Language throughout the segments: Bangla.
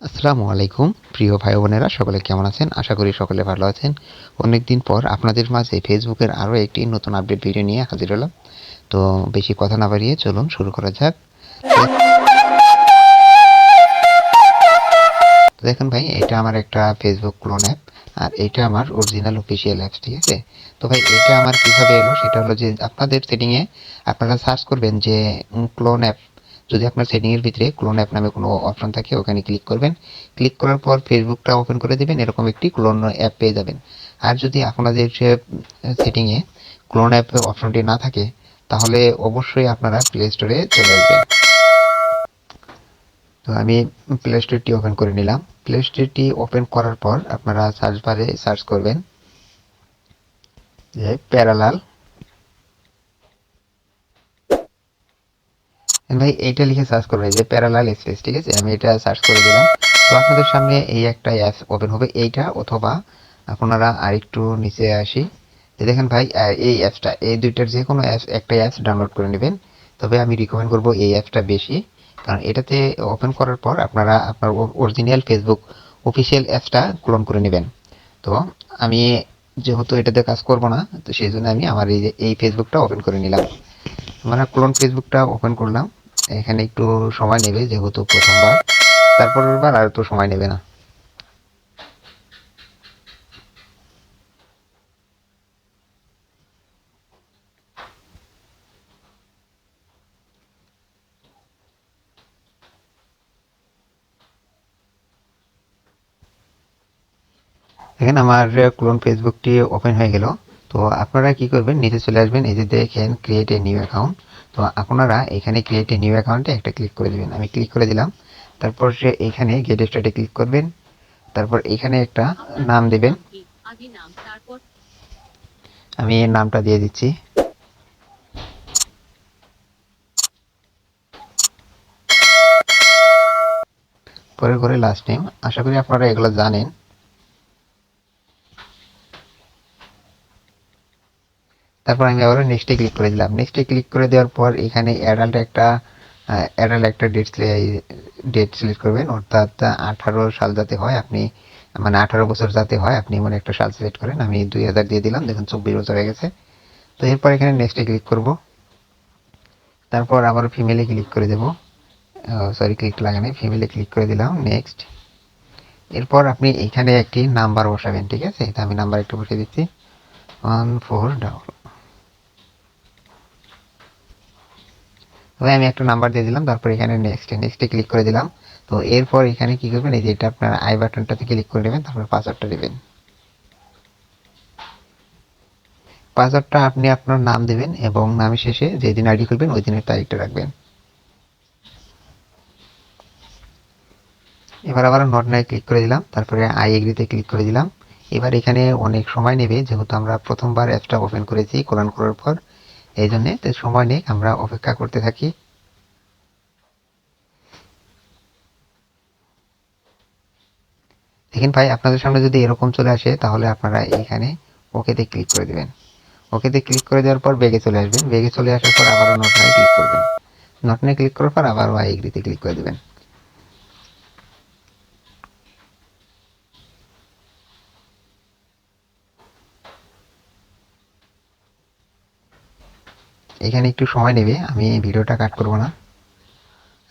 আসসালামু আলাইকুম প্রিয় ভাই বোনেরা, সকলে কেমন আছেন? আশা করি সকলে ভালো আছেন। অনেকদিন পর আপনাদের মাঝে ফেসবুকের আরও একটি নতুন আপডেট ভিডিও নিয়ে হাজির হলাম। তো বেশি কথা না বাড়িয়ে চলুন শুরু করা যাক। দেখুন ভাই, এটা আমার একটা ফেসবুক ক্লোন অ্যাপ, আর এটা আমার অরিজিনাল অফিসিয়াল অ্যাপস, ঠিক আছে? তো ভাই এটা আমার কীভাবে এলো সেটা হলো যে আপনাদের সেটিংয়ে আপনারা সার্চ করবেন যে ক্লোন অ্যাপ। যদি আপনার সেটিংয়ের ভিতরে ক্লোন অ্যাপ নামে কোনো অপশন থাকে ওখানে ক্লিক করবেন। ক্লিক করার পর ফেসবুকটা ওপেন করে দেবেন, এরকম একটি ক্লোন অ্যাপ পেয়ে যাবেন। আর যদি আপনাদের সেটিংয়ে ক্লোন অ্যাপ অপশনটি না থাকে তাহলে অবশ্যই আপনারা প্লে স্টোরে চলে আসবেন। তো আমি প্লে স্টোরটি ওপেন করে নিলাম। প্লে স্টোরটি ওপেন করার পর আপনারা সার্চ বারে সার্চ করবেন যে প্যারালাল। ভাই এইটা লিখে সার্চ করবেন যে প্যারালাল স্পেস, ঠিক আছে? আমি এটা সার্চ করে দিলাম। তো আপনাদের সামনে এই একটা অ্যাপস ওপেন হবে, এইটা অথবা আপনারা আরেকটু নিচে আসি। দেখেন ভাই, এই অ্যাপসটা, এই দুইটার যে কোনো অ্যাপস একটা অ্যাপস ডাউনলোড করে নেবেন। তবে আমি রিকমেন্ড করব এই অ্যাপসটা বেশি, কারণ এটাতে ওপেন করার পর আপনারা আপনার অরিজিনাল ফেসবুক অফিসিয়াল অ্যাপসটা ক্লোন করে নেবেন। তো আমি যেহেতু এটাতে কাজ করব না, তো সেই জন্য আমি আমার এই ফেসবুকটা ওপেন করে নিলাম। আমরা ক্লোন ফেসবুকটা ওপেন করলাম। এখানে একটু সময় নেবে যেহেতু প্রথমবার, তারপরের বার আর তো সময় নেবে না। এখানে আমার ক্লোন ফেসবুকটি ওপেন হয়ে গেল। তো আপনারা কি করবেন, নিচে চলে আসবেন, এই যে দেখেন ক্রিয়েট এ নিউ অ্যাকাউন্ট। তো আপনারা এখানে ক্রিয়েট এ নিউ অ্যাকাউন্টে একটা ক্লিক করে দেবেন। আমি ক্লিক করে দিলাম। তারপর এখানে গেট স্টার্টে ক্লিক করবেন। তারপর এখানে একটা নাম দেবেন। আমি এর নামটা দিয়ে দিচ্ছি। পরে করে লাস্ট নেম, আশা করি আপনারা এগুলো জানেন। তারপর আমি আবার নেক্সটে ক্লিক করে দিলাম। নেক্সটে ক্লিক করে দেওয়ার পর এখানে অ্যাডাল্ট একটা ডেট সিলেক্ট করবেন, অর্থাৎ 18 সাল যাতে হয়, আপনি মানে 18 বছর যাতে হয় আপনি এমন একটা সাল সিলেক্ট করেন। আমি 2000 দিয়ে দিলাম, দেখুন 24 বছর হয়ে গেছে। তো এরপর এখানে নেক্সটে ক্লিক করব। তারপর আবার ফিমেলে ক্লিক করে দেবো, সরি ক্লিক লাগে নাই, ফিমেলে ক্লিক করে দিলাম, নেক্সট। এরপর আপনি এখানে একটি নাম্বার বসাবেন, ঠিক আছে? তো আমি নাম্বার একটু বসিয়ে দিচ্ছি, 14 তবে আমি একটা নাম্বার দিয়ে দিলাম। তারপর এখানে নেক্সটে ক্লিক করে দিলাম। তো এরপর এখানে কি করবেন, এই যে এটা আপনার আই বাটনটাতে ক্লিক করে নেবেন। তারপর পাসওয়ার্ডটা দেবেন। পাসওয়ার্ডটা আপনি আপনার নাম দেবেন এবং নামের শেষে যেদিন আইডি করবেন ওই দিনের তারিখটা রাখবেন। এবার আবার নট নাই ক্লিক করে দিলাম। তারপরে আই এগ্রিতে ক্লিক করে দিলাম। এবার এখানে অনেক সময় নেবে, যেহেতু আমরা প্রথমবার অ্যাপসটা ওপেন করেছি ক্লোন করার পর, এই জন্যে সময় নেই, আমরা অপেক্ষা করতে থাকি। দেখেন ভাই, আপনাদের সামনে যদি এরকম চলে আসে তাহলে আপনারা এখানে ওকেতে ক্লিক করে দেবেন। ওকেতে ক্লিক করে দেওয়ার পর ব্যাগে চলে আসবেন। ব্যাগে চলে আসার পর আবারও নট নাই ক্লিক করবেন। নট নাই ক্লিক করার পর আবারও আই এগ্রিতে ক্লিক করে দেবেন। এখানে একটু সময় নেবে, আমি ভিডিওটা কাট করব না।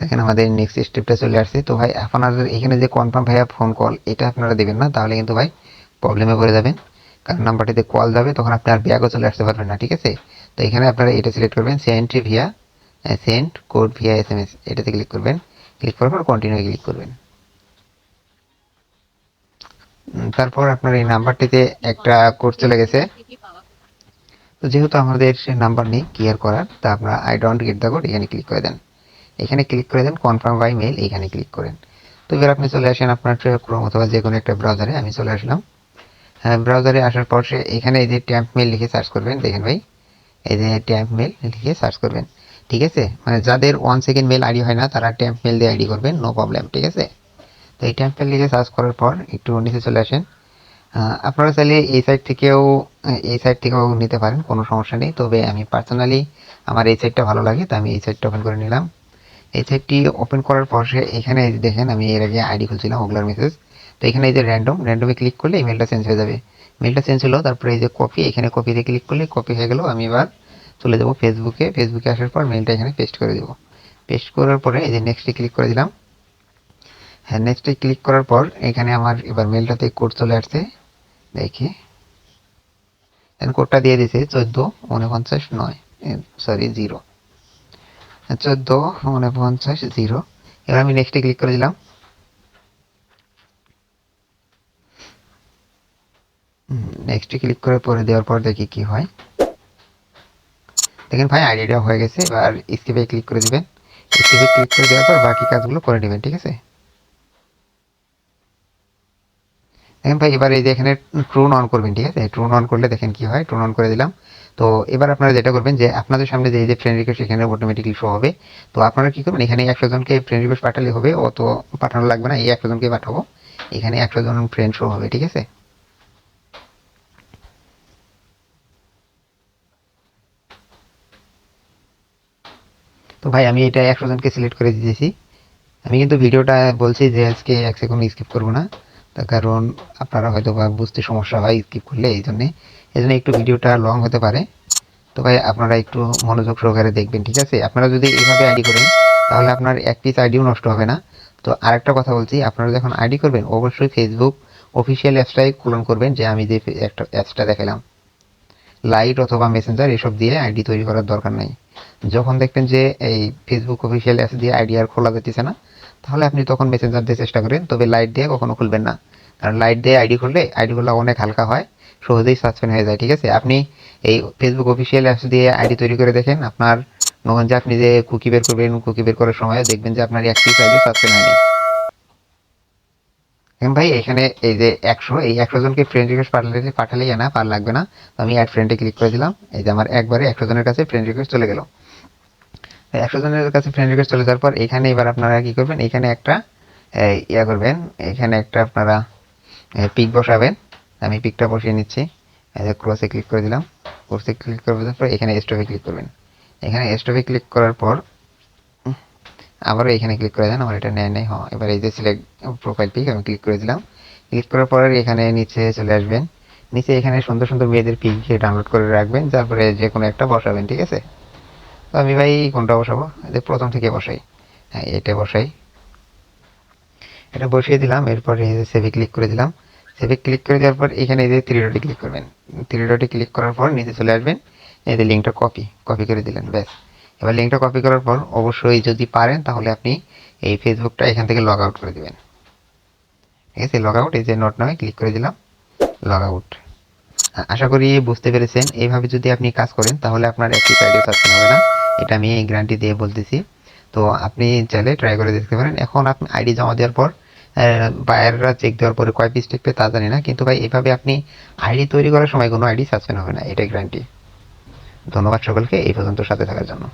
এখানে আমাদের নেক্সট স্টেপটা চলে আসছে। তো ভাই আপনাদের এখানে যে কনফার্ম ভাইয়া ফোন কল, এটা আপনারা দেবেন না, তাহলে কিন্তু ভাই প্রবলেমে পড়ে যাবেন। কারণ নাম্বারটিতে কল যাবে, তখন আপনি আর ব্যাগও চলে আসতে পারবেন না, ঠিক আছে? তো এখানে আপনারা এটা সিলেক্ট করবেন, সেন্ড কোড ভিয়া SMS, এটাতে ক্লিক করবেন। ক্লিক করার পর কন্টিনিউ ক্লিক করবেন। তারপর আপনার এই নাম্বারটিতে একটা কোড চলে গেছে। তো যেহেতু আমাদের সে নাম্বার নেই ক্লিয়ার করার, তা আপনারা I don't get the code এখানে ক্লিক করে দেন। এখানে ক্লিক করে দেন কনফার্ম বাই মেল, এখানে ক্লিক করেন। তো এবার আপনি চলে আসেন আপনার ক্রোম অথবা যে কোনো একটা ব্রাউজারে। আমি চলে আসলাম। হ্যাঁ, ব্রাউজারে আসার পর সে এখানে এই যে ট্যাম্প মেল লিখে সার্চ করবেন। দেখেন ভাই, এই যে ট্যাম্প মেল লিখে সার্চ করবেন, ঠিক আছে? মানে যাদের 1 সেকেন্ড মেল আইডি হয় না তারা ট্যাম্প মেল দিয়ে আইডি করবেন, নো প্রবলেম, ঠিক আছে? তো এই ট্যাম্প মেল লিখে সার্চ করার পর একটু নিচে চলে আসেন। আপনারা চাইলে এই সাইড থেকেও নিতে পারেন, কোনো সমস্যা নেই। তবে আমি পার্সোনালি আমার এই সাইডটা ভালো লাগে, তো আমি এই সাইডটা ওপেন করে নিলাম। এই সাইটটি ওপেন করার পর সে এখানে দেখেন আমি এর আগে আইডি খুলছিলাম ওগুলার মেসেজ, তো এখানে এই যে র্যান্ডমে ক্লিক করলে ইমেলটা চেঞ্জ হয়ে যাবে। মেলটা চেঞ্জ হলো, তারপরে এই যে কপি, এখানে কপিতে ক্লিক করলে কপি হয়ে গেল। আমি এবার চলে যাব ফেসবুকে আসার পর মেলটা এখানে পেস্ট করে দেবো। পেস্ট করার পরে এই যে নেক্সটে ক্লিক করে দিলাম। হ্যাঁ, নেক্সটে ক্লিক করার পর এখানে আমার এবার মেলটাতে কোড চলে আসছে, দেখি কোডটা দিয়ে দিয়েছে 1449 0, 1449 0। এবার আমি নেক্সটে ক্লিক করে দিলাম। নেক্সটে ক্লিক করে পরে দেওয়ার পর দেখি কি হয়। দেখেন ভাই আইডিটা হয়ে গেছে। এবার স্কিপে ক্লিক করে দিবেন। স্কিপে ক্লিক করে দেওয়ার পর বাকি কাজগুলো করে নেবেন, ঠিক আছে। দেখেন ভাই এবার এই যে এখানে ট্রুন অন করবেন, ঠিক আছে। ট্রুন অন করলে দেখেন কি হয়। ট্রুন অন করে দিলাম। তো এবার আপনারা যেটা করবেন যে আপনাদের সামনে যে এই যে ফ্রেন্ড রিকোয়েস্ট এখানে অটোমেটিকলি শো হবে। তো আপনারা কি করবেন, এখানে 100 জনকে ফ্রেন্ড রিকোয়েস্ট পাঠালে হবে, অত পাঠানো লাগবে না। এই 100 জনকে পাঠাবো, এখানে 100 জন ফ্রেন্ড শো হবে, ঠিক আছে। তো ভাই আমি এটা 100 জনকে সিলেক্ট করে দিয়েছি। আমি কিন্তু ভিডিওটা বলছি যে আজকে 1 সেকেন্ড স্কিপ করবো না, তার কারণ আপনারা হয়তো বা বুঝতে সমস্যা হয় স্কিপ করলে, এই জন্য একটু ভিডিওটা লং হতে পারে। তো ভাই আপনারা একটু মনোযোগ সহকারে দেখবেন, ঠিক আছে। আপনারা যদি এইভাবে আইডি করেন তাহলে আপনার এক পিস আইডিও নষ্ট হবে না। তো আরেকটা কথা বলছি, আপনারা যখন আইডি করবেন অবশ্যই ফেসবুক অফিসিয়াল অ্যাপসটাই খুলন করবেন, যে আমি যে একটা অ্যাপসটা দেখালাম লাইট অথবা মেসেঞ্জার এসব দিয়ে আইডি তৈরি করার দরকার নাই। যখন দেখবেন যে এই ফেসবুক অফিসিয়াল অ্যাপস দিয়ে আইডি আর খোলা যাচ্ছে না, তাহলে আপনি তখন মেসেঞ্জার দিয়ে চেষ্টা করেন, তবে লাইট দিয়ে কখনো খুলবেন না। কারণ লাইট দিয়ে আইডিগুলো অনেক হালকা হয়, সহজেই সাসপেন্ড হয়ে যায়, ঠিক আছে। আপনি এই ফেসবুক অফিসিয়াল অ্যাপস দিয়ে আইডি তৈরি করে দেখেন, আপনার যখন যে আপনি যে কুকি বের করবেন, কুকি বের করার সময় দেখবেন যে আপনার অ্যাক্টিভ আইডি সাসপেন্ড হয়নি। হ্যাঁ ভাই এখানে এই যে 100, এই 100 জনকে ফ্রেন্ড রিকোয়েস্ট পাঠালেই না, পার লাগবে না। তো আমি অ্যাড ফ্রেন্ডে ক্লিক করে দিলাম। এই যে আমার একবারে 100 জনের কাছে ফ্রেন্ড রিকোয়েস্ট চলে গেল। 100 জনের কাছে ফ্রেন্ড রিকোয়েস্ট চলে যাওয়ার পর এখানে এবার আপনারা কি করবেন, এখানে একটা ইয়া করবেন, এখানে একটা আপনারা পিক বসাবেন। আমি পিকটা বসিয়ে নিচ্ছি। এই যে ক্রসে ক্লিক করে দিলাম। ক্রসে ক্লিক করার পর এখানে স্টপে ক্লিক করবেন। এখানে স্টপে ক্লিক করার পর আবারও এখানে ক্লিক করে দেন। আমার এটা নেয় হ্যাঁ। এবার এই যে সিলেক্ট প্রোফাইল পিক আমি ক্লিক করে দিলাম। ক্লিক করার পর এখানে নিচে চলে আসবেন। নিচে এখানে সুন্দর সুন্দর মেয়েদের পিক ডাউনলোড করে রাখবেন, তারপরে যে কোনো একটা বসাবেন, ঠিক আছে। তো আমি ভাই কোনটা বসাবো, যে প্রথম থেকে বসাই। হ্যাঁ এটা বসাই, এটা বসিয়ে দিলাম। এরপরে সেভে ক্লিক করে দিলাম। সেভে ক্লিক করে দেওয়ার পর এখানে এই যে থ্রি ডটে ক্লিক করবেন। থ্রি ডটে ক্লিক করার পর নিচে চলে আসবেন। এই যে লিঙ্কটা কপি করে দিলেন, ব্যাস। এবার লিঙ্কটা কপি করার পর অবশ্যই যদি পারেন তাহলে আপনি এই ফেসবুকটা এখান থেকে লগ আউট করে দেবেন, ঠিক আছে। লগ আউট, এই যে নোট নামে ক্লিক করে দিলাম, লগ আউট। আশা করি বুঝতে পেরেছেন। এইভাবে যদি আপনি কাজ করেন তাহলে আপনার একটি আইডিও সাসপেন্ড হবে না, এটা আমি গ্যারান্টি দিয়ে বলতেছি। তো আপনি চাইলে ট্রাই করে দেখতে পারেন। এখন আপনি আইডি জমা দেওয়ার পর বায়াররা চেক দেওয়ার পরে কয় পিস টিকবে তা জানি না, কিন্তু ভাই এভাবে আপনি আইডি তৈরি করার সময় কোনো আইডি সাসপেন্ড হবে না, এটাই গ্যারান্টি। ধন্যবাদ সকলকে এই পর্যন্ত সাথে থাকার জন্য।